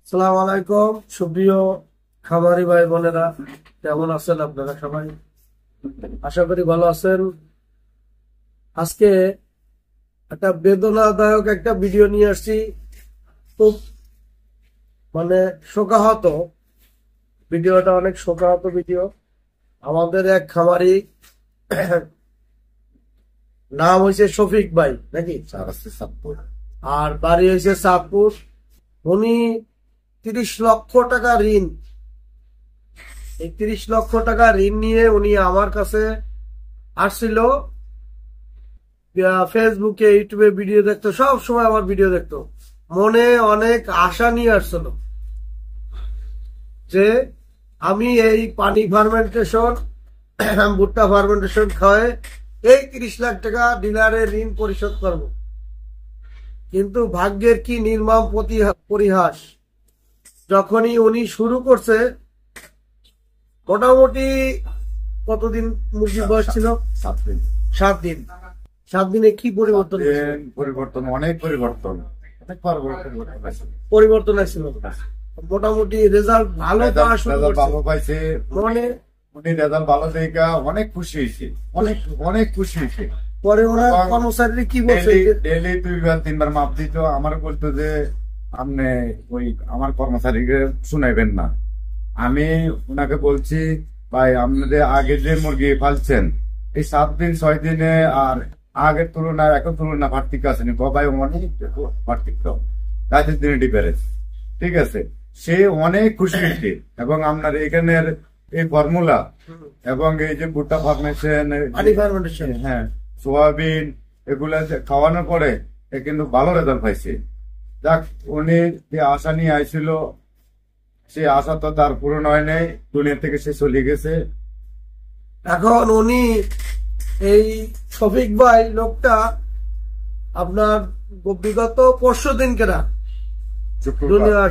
সালাম আলাইকুম সুপ্রিয় খামারি ভাই বোনেরা, কেমন আছেন আপনারা সবাই? আশা করি ভালো আছেন। আজকে একটা বেদনাদায়ক একটা ভিডিও নিয়ে আসছি। খুব শোকাহত ভিডিওটা, অনেক শোকাহত ভিডিও। আমাদের এক খামারি নাম হয়েছে শফিক ভাই নাকি, আর বাড়ি হয়েছে চাঁদপুর। উনি 30 লক্ষ টাকা ঋণ, এই 30 লক্ষ টাকা ঋণ নিয়ে উনি আমার কাছে আসছিল। ফেসবুকে ইউটিউবে ভিডিও দেখতো, সব সময় আমার ভিডিও দেখতো। মনে অনেক আশা নিয়ে আসছিল যে আমি এই পানি ফার্মেন্টেশন, ভুট্টা ফার্মেন্টেশন খাওয়াই এই 30 লাখ টাকা ডিলারের ঋণ পরিশোধ করব। কিন্তু ভাগ্যের কি নির্মম পরিহাস, যখনই উনি শুরু করছে, মোটামুটি কতদিন মুরগির বয়স ছিল? 7 দিন। 7 দিনে কি পরিবর্তন? অনেক পরিবর্তন আসছিল। মোটামুটি রেজাল্ট ভালো পাইছে। উনি রেজাল্ট ভালো দেখা অনেক খুশি হয়েছে, অনেক খুশি হয়েছে। পরে ওনার কর্মচারী কি বলছে? ডেইলি 2-3 বার মাপ দিত। আমার বলতো যে আপনি ওই আমার কর্মচারীকে শুনাইবেন না। আমি ওনাকে বলছি, ভাই আপনাদের আগে যে মুরগি ফালছেন এই 7 দিন 6 দিনে আর আগের তুলনায় এখন তুলনা পার্থক্য আছে নি ভাই, অনেক পার্থক্য, 30 দিনে ডিফারেন্স। ঠিক আছে, সে অনেক খুশি হয়েছে। এবং আপনার এখানের এই ফর্মুলা এবং এই যে ভুট্টা ফার্মেশন, হ্যাঁ, সোয়াবিন এগুলা খাওয়ানোর পরে কিন্তু ভালো রেজাল্ট পাইছে। যাক, উনি যে আশা নিয়ে আইছিল সেই আশা তো তার পূরণ হয় নাই, দুনিয়া থেকে সে চলে গেছে। এখন উনি এই শফিক ভাই লোকটা আপনার বিগত পরশু দিন কেনা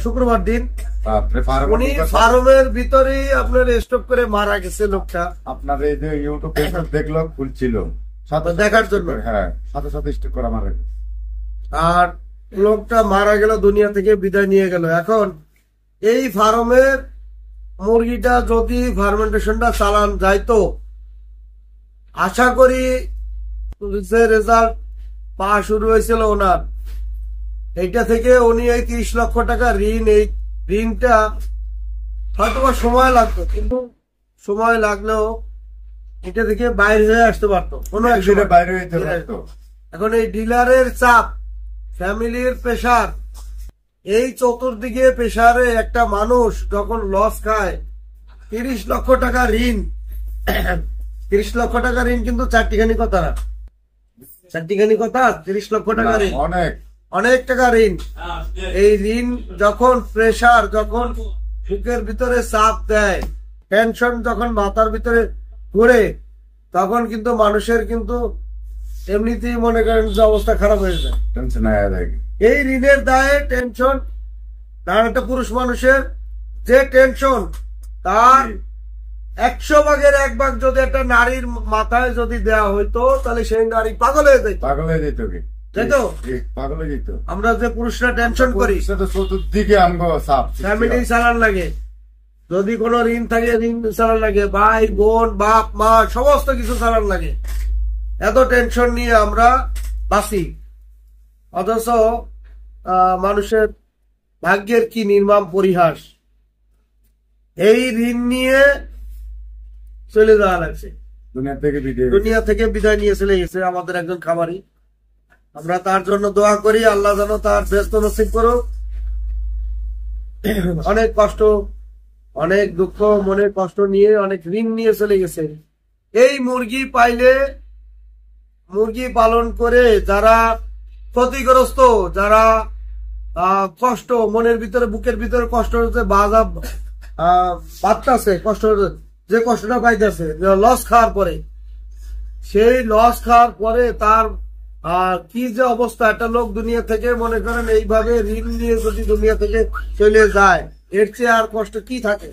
শুক্রবার দিন উনি ফার্মের ভিতরেই আপনার স্টক করে মারা গেছে লোকটা। আপনার এই যে ইউটিউবে দেখলো খুলছিল দেখার জন্য, হ্যাঁ, সাথে সাথে স্টক করা মারা গেছে। আর লোকটা মারা গেল, দুনিয়া থেকে বিদায় নিয়ে গেল। এখন এই ফার্মের মুরগিটা যদি ফার্মেন্টেশনটা চালান যাইতো, আশা করি যে রেজাল্ট পাওয়া শুরু হয়েছিল ওনার, এইটা থেকে উনি এই 30 লক্ষ টাকা ঋণ, এই ঋণটা হয়তো সময় লাগতো, কিন্তু সময় লাগলেও এটা থেকে বাইরে হয়ে আসতে পারতো, কোনো একদিনে বাইরে হইতে পারতো। এখন এই ডিলারের চাপ, ফ্যামিলির প্রেসার, এই চতুর্দিকে প্রেসারে একটা মানুষ যখন লস খায়, 30 লক্ষ টাকা ঋণ, 30 লক্ষ টাকা ঋণ কিন্তু চারটিখানি কথা না, 30 লক্ষ টাকা ঋণ অনেক টাকা ঋণ। এই ঋণ যখন প্রেসার, যখন বুকের ভিতরে চাপ দেয়, টেনশন যখন মাথার ভিতরে ঘুরে, তখন কিন্তু মানুষের কিন্তু এমনিতেই মনে করেন যে অবস্থা খারাপ হয়ে যায়। এই ঋণের দায়ে টেনশন, একটা পুরুষ মানুষের যে টেনশন, তার 100 ভাগের 1 ভাগ যদি একটা নারীর মাথায় যদি দেওয়া হইতো, তাহলে সেই নারী পাগল হয়ে যেত। তাই তো? পাগল হয়ে যেত। আমরা যে পুরুষরা টেনশন করি, চতুর্দিকে ফ্যামিলি চালান লাগে, যদি কোনো ঋণ থাকে ঋণ চালান লাগে, ভাই বোন বাপ মা সমস্ত কিছু চালান লাগে। এত টেনশন নিয়ে আমরা বাঁচি, অথচ মানুষের ভাগ্যের কি নির্মম পরিহাস, এই ঋণ নিয়ে চলে যাওয়া লাগছে, দুনিয়া থেকে বিদায় নিয়ে চলে গেছে আমাদের একজন খামারি। আমরা তার জন্য দোয়া করি, আল্লাহ যেন তার ব্যস্ত নসিব করুক। অনেক কষ্ট, অনেক দুঃখ, মনের কষ্ট নিয়ে অনেক ঋণ নিয়ে চলে গেছে। এই মুরগি পাইলে, মুরগি পালন করে যারা ক্ষতিগ্রস্ত, যারা কষ্ট মনের ভিতরে, বুকের ভিতরে কষ্ট হচ্ছে, বাচ্চাছে কষ্ট, যে কষ্টটা পাইতেছে লস খাওয়ার পরে, সেই লস খাওয়ার পরে তার কি যে অবস্থা। একটা লোক দুনিয়া থেকে মনে করেন এইভাবে ঋণ নিয়ে যদি দুনিয়া থেকে চলে যায়, এর চেয়ে আর কষ্ট কি থাকে?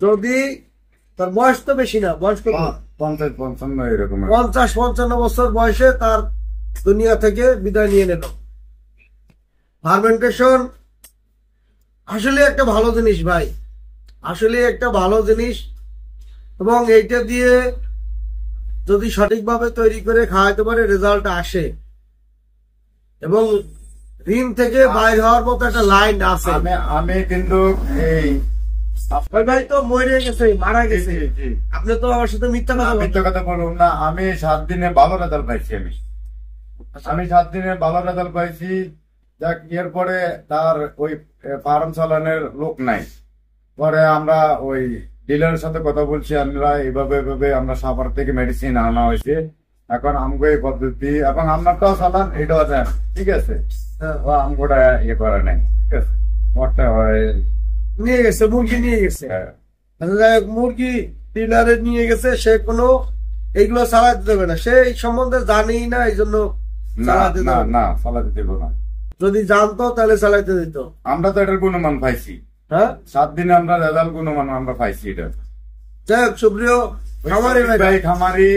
যদি তার বয়স তো বেশি না, বয়স তো 50-55 বছর বয়সে তার দুনিয়া থেকে বিদায় নিয়ে নিল। ফার্মেন্টেশন আসলে একটা ভালো জিনিস ভাই, আসলে একটা ভালো জিনিস। এবং এইটা দিয়ে যদি সঠিকভাবে তৈরি করে খাওয়াতে পারে রেজাল্ট আসে, এবং ঋণ থেকে বাইর হওয়ার মতো একটা লাইন আছে। আমি কিন্তু এই ওই ভাই তো মরে গেছে, মারা গেছে। আপনি তো আমার সাথে মিথ্যা কথা বলুন না। আমি 7 দিনে ভালো রেজাল্ট পাইছি। আমি 7 দিনে ভালো রেজাল্ট পাইছি। যাক, এরপরে তার ওই ফার্ম চালানোর লোক নাই। পরে আমরা ওই ডিলারের সাথে কথা বলছি, আমরা এইভাবে আমরা সাভার থেকে মেডিসিন আনা হয়েছে। এখন আমগো এই পদ্ধতি এবং আপনারটাও চালান, এটাও দেন, ঠিক আছে। আমগোটা ইয়ে করে নাই, ঠিক আছে। মরতে হয় নিয়ে গেছে, মুরগি নিয়ে গেছে। মুরগি ডিলারে নিয়ে গেছে, সে কোনো এইগুলো চালাতে দেবে না, সে এই সম্বন্ধে জানেই না, এই জন্য চালাতে দেবো না। যদি জানতো তাহলে চালাইতে দিত। আমরা তো এটার গুণমান পাইছি। হ্যাঁ, 7 দিনে আমরা রেজাল্ট গুণমান আমরা পাইছি। এটা যাই হোক, সুপ্রিয় খামারি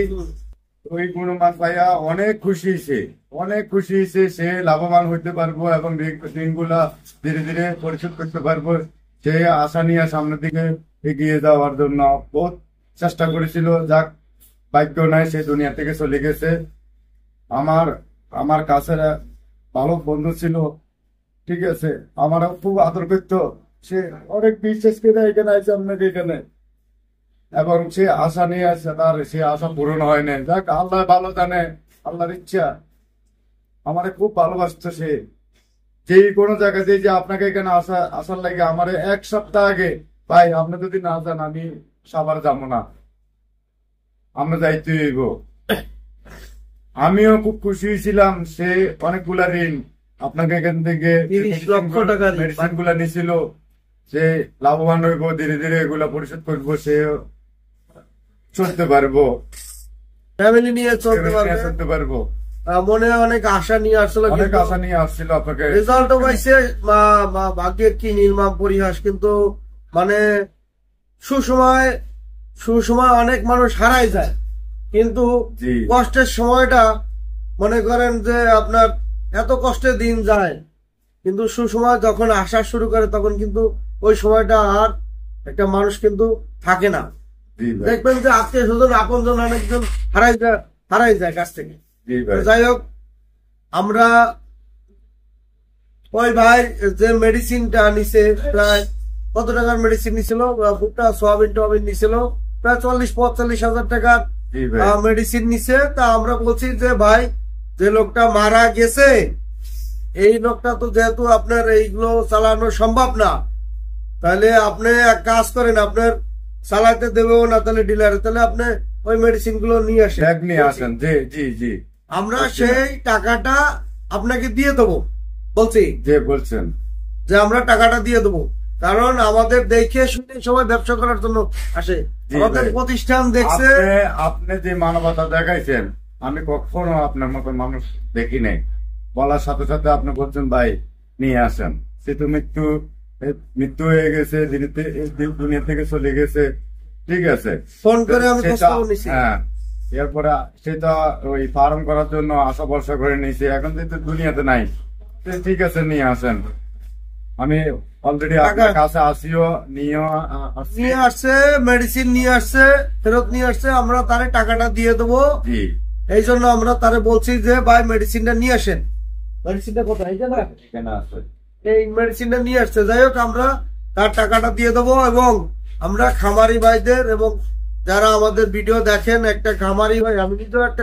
ওই গুণমান পাইয়া অনেক খুশি হয়েছে। সে লাভবান হইতে পারবো এবং ঋণগুলা ধীরে ধীরে পরিশোধ করতে পারবো। সে আশা নিয়ে সামনের দিকে এগিয়ে যাওয়ার জন্য বহুত চেষ্টা করেছিল। যাক, ভাগ্য নাই, সে দুনিয়া থেকে চলে গেছে। আমার কাছে ভালো বন্ধু ছিল, ঠিক আছে। আমার খুব আদর করতো। সে অনেক বিশ্বাস করে এখানে আছে আপনাদের এখানে, এবং সে আশা নিয়ে আসছে, তার সে আশা পূরণ হয় না। যাক, আল্লাহ ভালো জানে, আল্লাহর ইচ্ছা। আমার খুব ভালোবাসতো সে। যে কোনো জায়গাতে যে আপনাকে এখানে আসার লাগে আমার 1 সপ্তাহ আগে, ভাই আপনি যদি না যান আমি সাভার যাবো না, আমরা যাইতে হইব। আমিও খুব খুশি হয়েছিলাম। সে অনেকগুলা ঋণ আপনাকে এখান থেকে 30 লক্ষ টাকা মেডিসিন গুলা নিছিল। সে লাভবান হইব, ধীরে ধীরে এগুলা পরিশোধ করবো, সে চলতে পারবো, ফ্যামিলি নিয়ে চলতে পারবো। মনে অনেক আশা নিয়ে আসছিল, আপনাকে রেজাল্টও পাইছে। ভাগ্যের কি নির্মম পরিহাস। কিন্তু মানে সুসময় অনেক মানুষ হারাই যায়, কিন্তু কষ্টের সময়টা মনে করেন যে আপনার এত কষ্টের দিন যায়, কিন্তু সুসময় যখন আসা শুরু করে তখন কিন্তু ওই সময়টা আর একটা মানুষ কিন্তু থাকে না। দেখবেন যে আত্মীয় স্বজন আপনজন অনেকজন হারাই যায় কাছ থেকে। যাই হোক, আমরা ওই ভাই যে মেডিসিনটা নিছে, প্রায় কত টাকার মেডিসিন নিছিল, ভুট্টা সোয়াবিন টোয়াবিন নিছিল, প্রায় 40-45 হাজার টাকার মেডিসিন নিছে। তা আমরা বলছি যে ভাই, যে লোকটা মারা গেছে, এই লোকটা তো যেহেতু আপনার এইগুলো চালানো সম্ভব না, তাহলে আপনি এক কাজ করেন, আপনার চালাতে দেবেও না তাহলে ডিলারে, তাহলে আপনি ওই মেডিসিন গুলো নিয়ে আসেন। জি, আমরা সেই টাকাটা আপনাকে দিয়ে দেবো। বলছেন যে আমরা টাকাটা দিয়ে দেবো, কারণ আমাদের দেখে শুনে সবাই ব্যবসা করার জন্য আসে, আমাদের প্রতিষ্ঠান দেখছে। আপনি যে মানবতা দেখাইছেন, আমি কখনো আপনার মতো মানুষ দেখি নাই। বলার সাথে সাথে আপনি বলছেন ভাই নিয়ে আসেন। সে তো মৃত্যু হয়ে গেছে, দুনিয়া থেকে চলে গেছে, ঠিক আছে। ফোন করে আমি হ্যাঁ, এরপরে সেটা ওই ফার্ম করার জন্য আশা ভরসা করে নিয়েছে। এখন যেহেতু দুনিয়াতে নাই, ঠিক আছে নিয়ে আসেন। আমি অলরেডি আপনার কাছে নিয়ে আসছে, মেডিসিন নিয়ে আসছে, ফেরত নিয়ে আসছে। আমরা তারে টাকাটা দিয়ে দেবো। এই জন্য আমরা তারে বলছি যে ভাই মেডিসিনটা নিয়ে আসেন। মেডিসিনটা কোথায়? এই মেডিসিনটা নিয়ে আসছে। যাই হোক, আমরা তার টাকাটা দিয়ে দেবো। এবং আমরা খামারি ভাইদের এবং যারা আমাদের ভিডিও দেখেন, একটা খামারি ভাই, আমি নিজেও একটা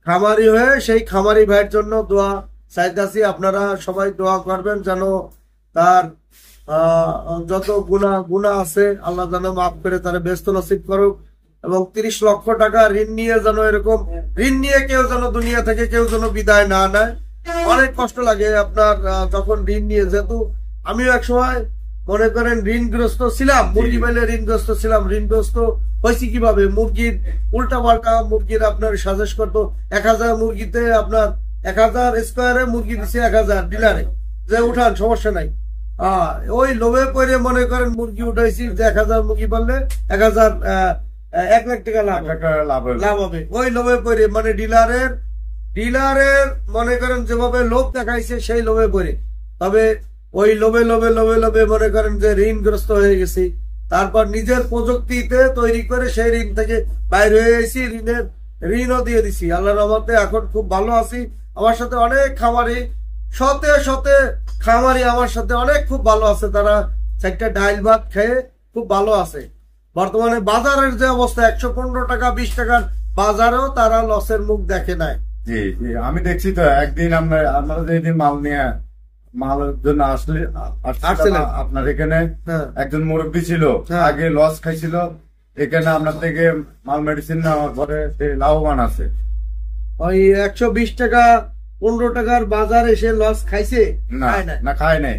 খামারি হয়ে সেই খামারি ভাইয়ের জন্য দোয়া চাইতেছি। আপনারা সবাই দোয়া করবেন যেন তার যত গুনাহ আছে আল্লাহ যেন মাফ করে তারা ব্যস্ত নসিব করুক। এবং 30 লক্ষ টাকা ঋণ নিয়ে যেন এরকম ঋণ নিয়ে কেউ যেন দুনিয়া থেকে কেউ যেন বিদায় না নেয়। অনেক কষ্ট লাগে আপনার যখন ঋণ নিয়ে, যেহেতু আমিও এক সময় মনে করেন ঋণগ্রস্ত ছিলাম, মুরগি পাইলে ঋণগ্রস্ত ছিলাম। ঋণগ্রস্ত হয়েছি কিভাবে? মুরগির উল্টা পাল্টা মুরগির আপনার সাজেস্ট করতো 1000 মুরগিতে আপনার 1000 স্কোয়ারে মুরগি দিচ্ছে 1000 ডিলারে, যে উঠান সমস্যা নাই। ওই লোভে পড়ে মনে করেন মুরগি উঠাইছি যে 1000 মুরগি পারলে 1 লাখ টাকা লাভ হবে। ওই লোভে পড়ে মানে ডিলারের মনে করেন যেভাবে লোভ দেখাইছে সেই লোভে পড়ে। তবে ওই লোভে লোভে লোভে লোভে মনে করেন যে ঋণগ্রস্ত হয়ে গেছি। তারপর নিজের প্রযুক্তিতে তৈরি করে সেই ঋণ থেকে বাইর হয়ে এসেছি, ঋণও দিয়ে দিছি। আল্লাহর রহমতে এখন খুব ভালো আছি। আমার সাথে অনেক খামারি, শতে শতে খামারি আমার সাথে অনেক খুব ভালো আছে। তারা চারটা ডাইল ভাত খেয়ে খুব ভালো আছে। বর্তমানে বাজারের যে অবস্থা, 115 টাকা 20 টাকার বাজারেও তারা লসের মুখ দেখে নাই। জি জি, আমি দেখছি তো একদিন আপনারা যেদিন মালের জন্য আসছিলেন আপনার এখানে, একজন মুরব্বী ছিল, আগে লস খাইছিল, এখানে আপনার থেকে মাল মেডিসিন নেওয়ার পরে সে লাভবান আছে। ওই 120 টাকা 15 টাকার বাজার এসে লস খাইছে? না, খায় নাই।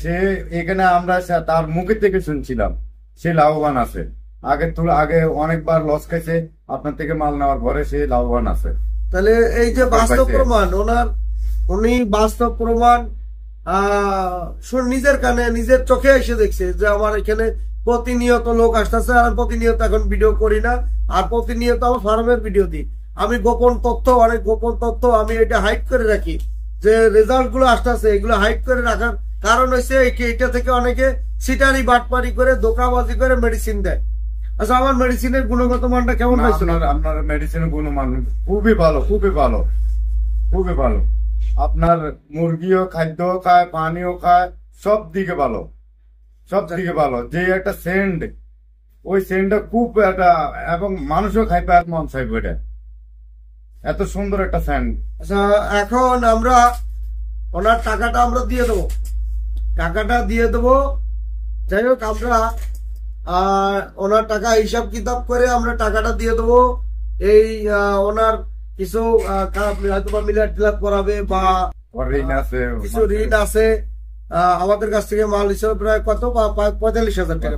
সে এখানে আমরা তার মুখের থেকে শুনছিলাম সে লাভবান আছে। আগে অনেকবার লস খাইছে, আপনার থেকে মাল নেওয়ার পরে সে লাভবান আছে। তাহলে এই যে বাস্তব প্রমাণ, উনি বাস্তব প্রমাণ নিজের কানে নিজের চোখে এসে দেখছে যে আমার এখানে প্রতিনিয়ত লোক আসতেছে। আর প্রতিনিয়ত এখন ভিডিও করি না, আর প্রতিনিয়ত আমার ফার্মের ভিডিও দিই। আমি অনেক গোপন তথ্য আমি এটা হাইড করে রাখি। যে রেজাল্ট গুলো আসতেছে এগুলো হাইড করে রাখার কারণ হচ্ছে এটা থেকে অনেকে সিটারি বাটপারি করে ধোকাবাজি করে মেডিসিন দেয়। আচ্ছা, আমার মেডিসিনের গুণগত মানটা কেমন পাইছে? আপনার মেডিসিনের গুণমান খুবই ভালো, খুবই ভালো, খুবই ভালো। আপনার মুরগিও খাদ্য খায়, পানিও খায়, সব দিকে ভালো, সব দিকে ভালো। যে একটা সেন্ট, ওই সেন্টটা খুব একটা, এবং মানুষও খাই পায় মন চাইবে, এটা এত সুন্দর একটা সেন্ট। আচ্ছা, এখন আমরা ওনার টাকাটা আমরা দিয়ে দেবো, যাই হোক আমরা ওনার টাকা হিসাব কিতাব করে আমরা টাকাটা দিয়ে দেবো। এই ওনার কিছু হয়তো বা মিলাদ টিলাদ করাবে বা কিছু ঋণ আছে আমাদের কাছ থেকে মাল হিসাবে প্রায় কত 45,000 টাকা।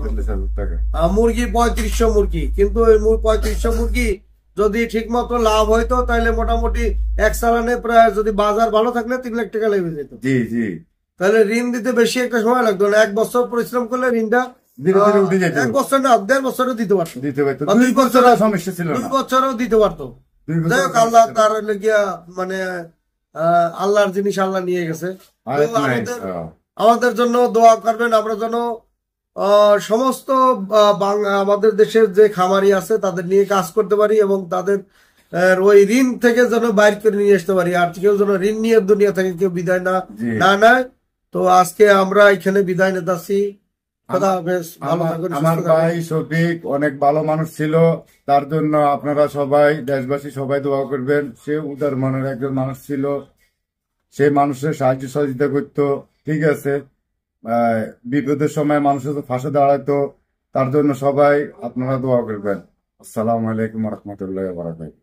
মুরগি 3500 মুরগি, কিন্তু ওই 3500 মুরগি যদি ঠিক মতো লাভ হইতো তাহলে মোটামুটি এক চালানে প্রায়, যদি বাজার ভালো থাকলে 3 লাখ টাকা লেগে যেত। জি জি, তাহলে ঋণ দিতে বেশি একটা সময় লাগতো না। 1 বছর পরিশ্রম করলে ঋণটা 1 বছর না 1.5 বছরও দিতে পারতো, 2 বছরও সমস্যা ছিল, 2 বছরও দিতে পারতো। যাই হোক, আল্লাহ তার লেগিয়া মানে আল্লাহর জিনিস আল্লাহ নিয়ে গেছে। আমাদের জন্য দোয়া করবেন, আমরা যেন সমস্ত আমাদের দেশের যে খামারি আছে তাদের নিয়ে কাজ করতে পারি এবং তাদের ওই ঋণ থেকে যেন বাইর করে নিয়ে আসতে পারি। আর কেউ যেন ঋণ নিয়ে দুনিয়া থেকে কেউ বিদায় না নেয়। তো আজকে আমরা এখানে বিদায় নিতেছি। আমার ভাই শফিক অনেক ভালো মানুষ ছিল, তার জন্য আপনারা সবাই, দেশবাসী সবাই দোয়া করবেন। সে উদার মনের একজন মানুষ ছিল, সে মানুষের সাহায্য সহযোগিতা করতো, ঠিক আছে, বিপদের সময় মানুষের পাশে দাঁড়াতো। তার জন্য সবাই আপনারা দোয়া করবেন। আসসালামু আলাইকুম ওয়া রাহমাতুল্লাহি ওয়া বারাকাতুহু।